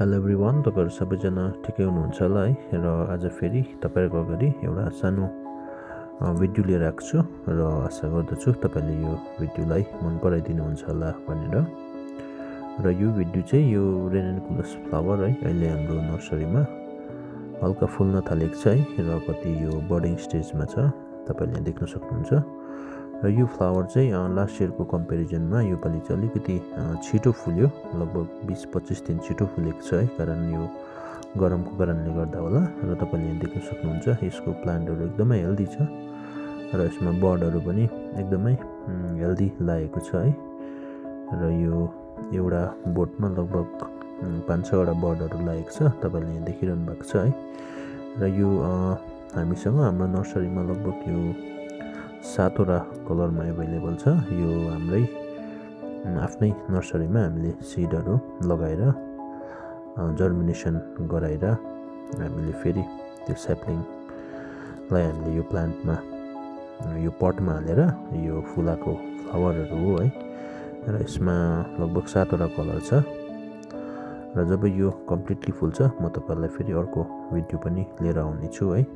Hello everyone, तपाईहरु सबैजना ठिकै हुनुहुन्छ होला है। र आज फेरि तपाईहरुको अगाडि एउटा सानो भिडियो लिएर आएको छु र आशा गर्दछु तपाईले यो भिडियोलाई मन पराइदिनुहुन्छ होला भनेर। र यो भिडियो चाहिँ यो रेननकुलस फ्लावर है, अहिले हाम्रो नर्सरीमा हल्का फुल्न थालेको छ है र कति यो बर्डिङ स्टेजमा छ, तपाईले देख्न सक्नुहुन्छ। र यो फ्लावर चाहिँ लास्ट इयरको कम्पेरिजनमा यो पालि चाहिँ अलिकति छिटो फुल्यो, लगभग 20-25 दिन छिटो फुलेको छ है, कारण यो गरमको कारणले गर्दा होला। र तपाईले देख्न सक्नुहुन्छ यसको प्लान्टहरु एकदमै हेल्दी छ र यसमा बर्डहरु पनि एकदमै हेल्दी लागेको छ है। र यो एउटा बोटमा लगभग 5-6 वटा बर्डहरु लागेको छ, तपाईले देखिरहनु भएको छ है। र यो हामीसँग हाम्रो नर्सरीमा लगभग यो 7 वटा कलरमा एभाइलेबल छ। यो हाम्रै आफ्नै नर्सरीमा हामीले सिडहरु लगाएर जर्मिनेसन गराएर हामीले फेरि त्यो स्याप्लिङलाई हामीले यो प्लान्टमा यो पटमा हालेर यो फुलाको फ्लावरहरु हो है। र यसमा लगभग 7 वटा कलर छ। र जब यो कम्प्लिटली फुल्छ म तपाईहरुलाई फेरि अर्को भिडियो पनि लिएर आउने छु है।